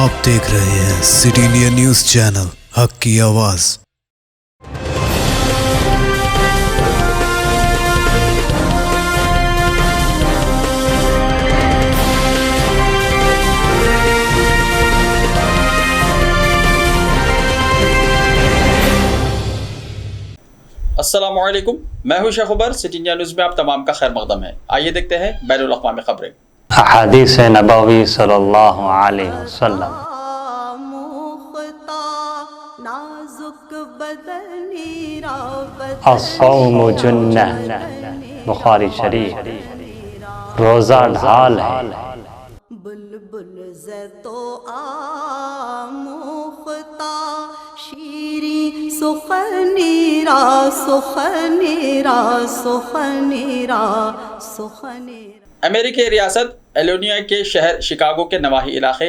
आप देख रहे हैं सिटी इंडिया न्यूज़ चैनल, हक की आवाज़। अस्सलामुअलैकुम, मैं हूं शेख उबर। सिटी इंडिया न्यूज़ में आप तमाम का खैर मकदम है। आइए देखते हैं बैनुल अक़वामी खबरें। हदीस नबवी सल्लल्लाहु अलैहि वसल्लम। अस्सौमु जुन्नह, बुखारी शरीफ। रोज़ा ढाल है। बुलबुल ज़तो आमुख्ता शीरी सुखनीरा सुखनीरा सुखनीरा सुखनीरा। अमेरिकी रियासत इलिनॉय के शहर शिकागो के नवाही इलाके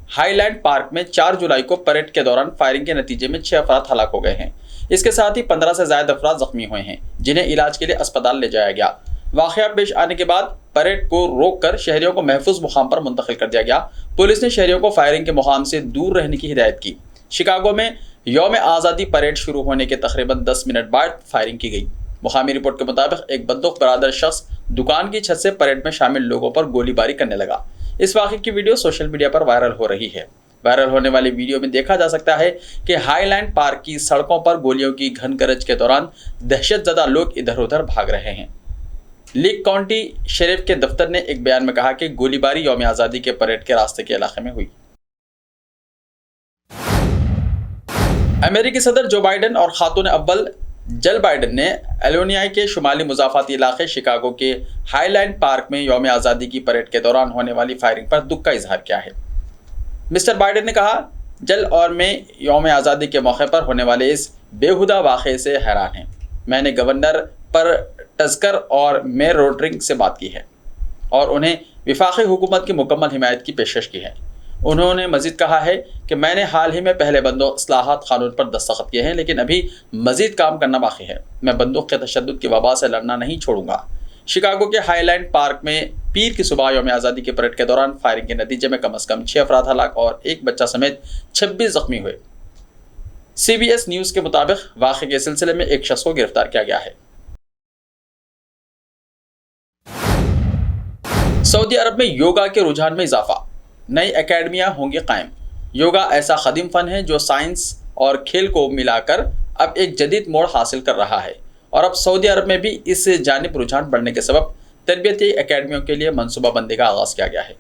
हाईलैंड पार्क में 4 जुलाई को परेड के दौरान फायरिंग के नतीजे में 6 अफराद हलाक हो गए हैं। इसके साथ ही 15 से ज़्यादा अफराद जख्मी हुए हैं, जिन्हें इलाज के लिए अस्पताल ले जाया गया। वाक़या पेश आने के बाद परेड को रोककर शहरियों को महफूज मुकाम पर मुंतकिल कर दिया गया। पुलिस ने शहरियों को फायरिंग के मुकाम से दूर रहने की हिदायत की। शिकागो में यौम आज़ादी परेड शुरू होने के तकरीबन 10 मिनट बाद फायरिंग की गई। मुकामी रिपोर्ट के मुताबिक एक बंदूक बरादर शख्स दुकान की छत से परेड में शामिल लोगों पर गोलीबारी करने लगा। इस वाक़े की वीडियो सोशल मीडिया पर वायरल हो रही है। वायरल होने वाली वीडियो में देखा जा सकता है कि हाईलैंड पार्क की सड़कों पर गोलियों की घन गरज के दौरान दहशतज़दा लोग इधर उधर भाग रहे हैं। लीक काउंटी शेरिफ के दफ्तर ने एक बयान में कहा कि गोलीबारी यौम आज़ादी के परेड के रास्ते के इलाके में हुई। अमेरिकी सदर जो बाइडन और खातून अव्वल जिल बाइडन ने इलिनॉय के शुमाली मुज़ाफ़ाती इलाके शिकागो के हाईलैंड पार्क में यौम आज़ादी की परेड के दौरान होने वाली फायरिंग पर दुख का इजहार किया है। मिस्टर बाइडन ने कहा, जिल और मैं यौम आज़ादी के मौके पर होने वाले इस बेहुदा वाक़े से हैरान हैं। मैंने गवर्नर पर टस्कर और मेयर रोडरिंग से बात की है और उन्हें विफाक़ी हुकूमत की मुकम्मल हिमायत की पेशकश की है। उन्होंने मज़ीद कहा है कि मैंने हाल ही में पहले बंदूक इस्लाहात क़ानून पर दस्तखत किए हैं, लेकिन अभी मज़ीद काम करना बाकी है। मैं बंदूक के तशद्दुद की वबा से लड़ना नहीं छोड़ूंगा। शिकागो के हाईलैंड पार्क में पीर की सुबह यौम आज़ादी की परेड के दौरान फायरिंग के नतीजे में कम से कम 6 अफराद हलाक और एक बच्चा समेत 26 जख्मी हुए। CBS न्यूज़ के मुताबिक वाक़े के सिलसिले में एक शख्स को गिरफ्तार किया गया है। सऊदी अरब में योगा के रुझान में इजाफा, नई एकेडमियाँ होंगी कायम। योगा ऐसा ख़दीम फ़न है जो साइंस और खेल को मिलाकर अब एक जदीद मोड़ हासिल कर रहा है और अब सऊदी अरब में भी इस जानिब रुझान बढ़ने के सबब तरबियती एकेडमियों के लिए मनसूबाबंदी का आगाज़ किया गया है।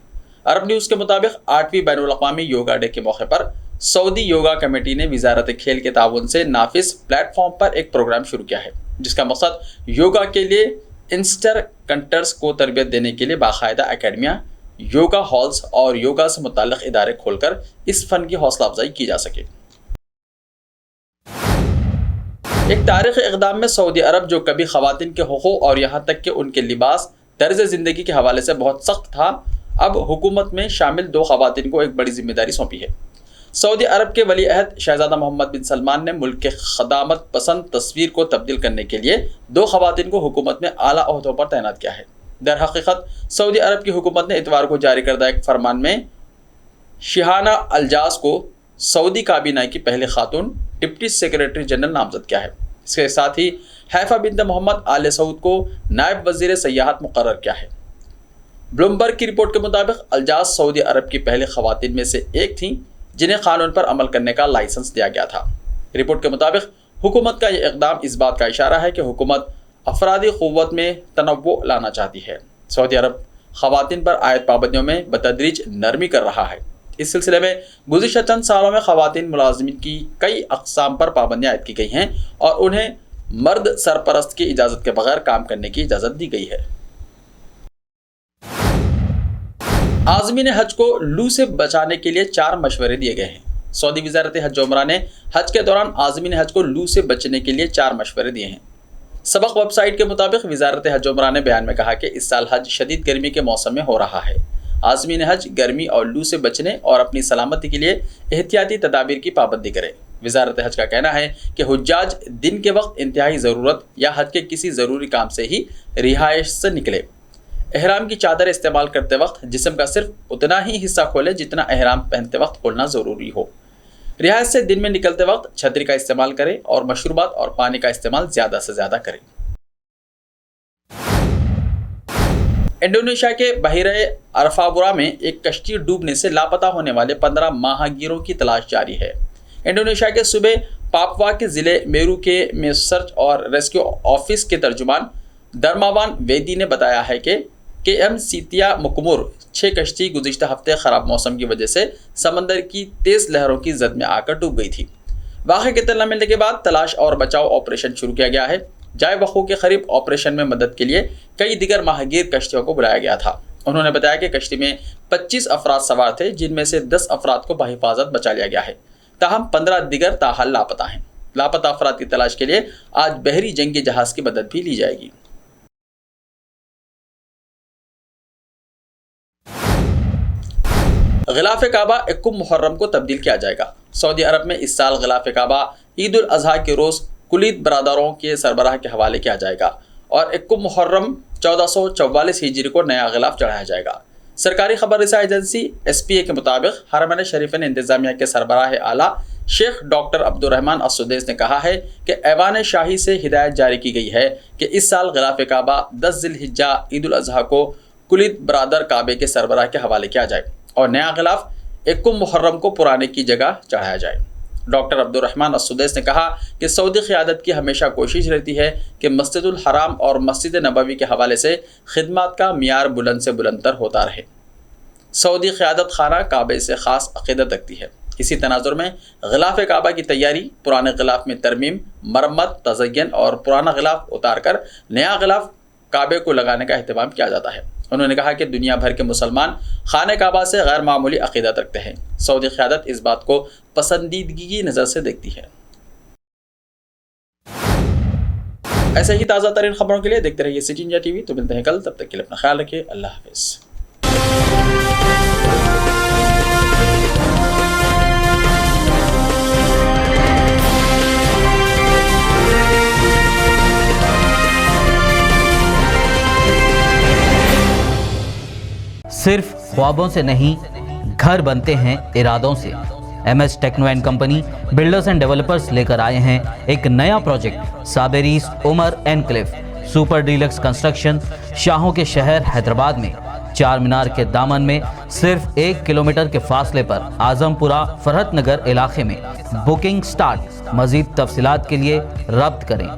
अरब न्यूज़ के मुताबिक 8वीं बैनुल अक़वामी योगा डे के मौके पर सऊदी योगा कमेटी ने वज़ारत खेल के ताउन से नाफिस प्लेटफॉर्म पर एक प्रोग्राम शुरू किया है, जिसका मकसद योगा के लिए इंस्ट्रक्टर्स को तरबियत देने के लिए बाकायदा एकेडमियाँ, योगा हॉल्स और योगा से मुताल्लिक़ इदारे खोलकर इस फ़न की हौसला अफजाई की जा सके। एक तारीख़ी इक़दाम में सऊदी अरब, जो कभी ख़वातीन के हुकूक़ और यहाँ तक कि उनके लिबास, तर्ज़ ज़िंदगी के हवाले से बहुत सख्त था, अब हुकूमत में शामिल 2 ख़वातीन को एक बड़ी जिम्मेदारी सौंपी है। सऊदी अरब के वली अहद शहज़ादा मोहम्मद बिन सलमान ने मुल्क के ख़दामत पसंद तस्वीर को तब्दील करने के लिए 2 ख़वातीन को हुकूमत में आला ओहदों पर तैनात किया है। दर हकीकत सऊदी अरब की हुकूमत ने इतवार को जारी करदा एक फरमान में शिहाना अल-जास को सऊदी काबीना की पहली खातून डिप्टी सेक्रेटरी जनरल नामजद किया है। इसके साथ ही हैफा बिन्त मोहम्मद आले सऊद को नायब वज़ीर सयाहत मुकर्रर किया है। ब्लूमबर्ग की रिपोर्ट के मुताबिक अल-जास सऊदी अरब की पहली खवातीन में से एक थीं जिन्हें कानून पर अमल करने का लाइसेंस दिया गया था। रिपोर्ट के मुताबिक हुकूमत का यह इक़दाम इस बात का इशारा है कि हुकूमत अफरादी क़ुव्वत में तनव्वुअ लाना चाहती है। सऊदी अरब ख़वातीन पर आयद पाबंदियों में बतदरीज नरमी कर रहा है। इस सिलसिले में गुज़िश्ता चंद सालों में ख़वातीन मुलाज़िमीन की कई अक़साम पर पाबंदियाँ आयद की गई हैं और उन्हें मर्द सरपरस्त की इजाज़त के बगैर काम करने की इजाज़त दी गई है। आज़मीन हज को लू से बचाने के लिए 4 मशवरे दिए गए हैं। सऊदी वज़ारत हज उमरा ने हज के दौरान आज़मीन हज को लू से बचने के लिए 4 मशवरे दिए हैं। सबक वेबसाइट के मुताबिक वज़ारत हज उमरा ने बयान में कहा कि इस साल हज शदीद गर्मी के मौसम में हो रहा है। आज़मीन हज गर्मी और लू से बचने और अपनी सलामती के लिए एहतियाती तदाबीर की पाबंदी करें। वज़ारत हज का कहना है कि हुज्जाज दिन के वक्त इंतहाई ज़रूरत या हज के किसी ज़रूरी काम से ही रिहाइश से निकले। एहराम की चादर इस्तेमाल करते वक्त जिस्म का सिर्फ उतना ही हिस्सा खोलें जितना एहराम पहनते वक्त खोलना ज़रूरी हो। रिहायश से दिन में निकलते वक्त छतरी का इस्तेमाल करें और मशरूबात और पानी का इस्तेमाल ज़्यादा से ज़्यादा करें। इंडोनेशिया के बहीरे अरफाबुरा में एक कश्ती डूबने से लापता होने वाले 15 माहगीरों की तलाश जारी है। इंडोनेशिया के सूबे पापुआ के ज़िले मेरुके में सर्च और रेस्क्यू ऑफिस के तर्जुमान दरमावान वेदी ने बताया है कि KM सीतिया मुकमुर 6 कश्ती गुज़िश्ता हफ्ते ख़राब मौसम की वजह से समंदर की तेज़ लहरों की जद में आकर डूब गई थी। वाक़े की इत्तला मिलने के बाद तलाश और बचाव ऑपरेशन शुरू किया गया है। जाए वक़ू के करीब ऑपरेशन में मदद के लिए कई दिगर माहगीर कश्तियों को बुलाया गया था। उन्होंने बताया कि कश्ती में 25 अफराद सवार थे, जिनमें से 10 अफराद को बहिफाजत बचा लिया गया है। ताहम 15 दिगर ताहाल लापता हैं। लापता अफराद की तलाश के लिए आज बहरी जंगी जहाज़ की मदद भी ली जाएगी। गिलाफ काबा 21 मुहर्रम को तब्दील किया जाएगा। सऊदी अरब में इस साल गिलाफ काबा ईद उल अज़हा के रोज़ कुलीद बरादरों के सरबराह के हवाले किया जाएगा और 21 मुहर्रम 1444 हिजरी को नया गिलाफ चढ़ाया जाएगा। सरकारी खबर रसा एजेंसी SPA के मुताबिक हरमैन शरीफैन इंतज़ामिया के सरबराह आला शेख डॉक्टर अब्दुर्रहमान अस्सुदैस ने कहा है कि ऐवान शाही से हिदायत जारी की गई है कि इस साल गिलाफ काबा 10 ज़िलहिज्जा ईद उल अज़हा को कुलीद बरादर काबे के सरबराह के हवाले किया जाए और नया गिलाफ 21 मुहर्रम को पुराने की जगह चढ़ाया जाए। डॉक्टर अब्दुर्रहमान अस्सुदैस ने कहा कि सऊदी क़यादत की हमेशा कोशिश रहती है कि मस्जिदुल हराम और मस्जिद नबवी के हवाले से खिदमत का मियार बुलंद से बुलंदतर होता रहे। सऊदी क़यादत खाना काबे से ख़ास अक़ीदत रखती है। इसी तनाजुर में गिलाफ काबा की तैयारी, पुराने गिलाफ में तरमीम, मरम्मत, तज़य्युन और पुराना गिलाफ उतार कर नया गिलाफ काबे को लगाने का अहतमाम किया जाता है। उन्होंने कहा कि दुनिया भर के मुसलमान खाने काबा से गैर मामूली अक़ीदत रखते हैं। सऊदी क़यादत इस बात को पसंदीदगी की नज़र से देखती है। ऐसे ही ताज़ा तरीन खबरों के लिए देखते रहिए सिटी इंडिया TV। तो मिलते हैं कल, तब तक के लिए अपना ख्याल रखिए। अल्लाह हाफ़िज़। सिर्फ ख्वाबों से नहीं, घर बनते हैं इरादों से। MS techno and company builders and developers लेकर आए हैं एक नया प्रोजेक्ट साबेरीज Umar enclave super deluxe construction. शाहों के शहर हैदराबाद में चार मीनार के दामन में सिर्फ 1 किलोमीटर के फासले पर आजमपुरा फरहत नगर इलाके में बुकिंग स्टार्ट। मजीद तफसीलात के लिए रब्त करें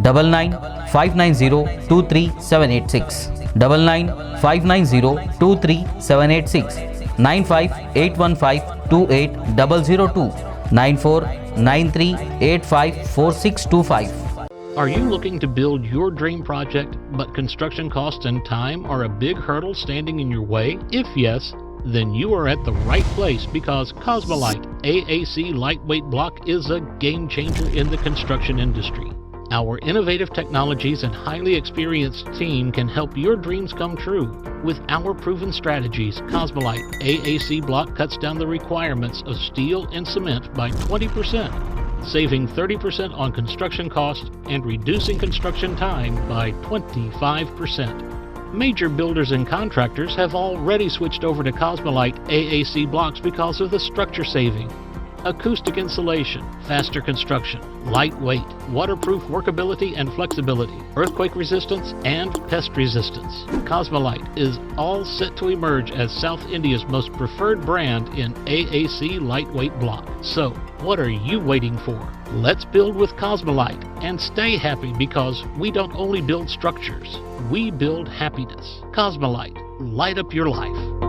9959023786 9959023786 9581528002 9493854625। Are you looking to build your dream project, but construction costs and time are a big hurdle standing in your way? If yes, then you are at the right place, because Cosmolite AAC lightweight block is a game changer in the construction industry. Our innovative technologies and highly experienced team can help your dreams come true. With our proven strategies, Cosmolite AAC block cuts down the requirements of steel and cement by 20%, saving 30% on construction costs and reducing construction time by 25%. Major builders and contractors have already switched over to Cosmolite AAC blocks because of the structure saving. Acoustic insulation, faster construction, lightweight, waterproof workability and flexibility, earthquake resistance, and pest resistance. Cosmolite is all set to emerge as South India's most preferred brand in AAC lightweight block. So, what are you waiting for? Let's build with Cosmolite and stay happy, because we don't only build structures, we build happiness. Cosmolite, light up your life.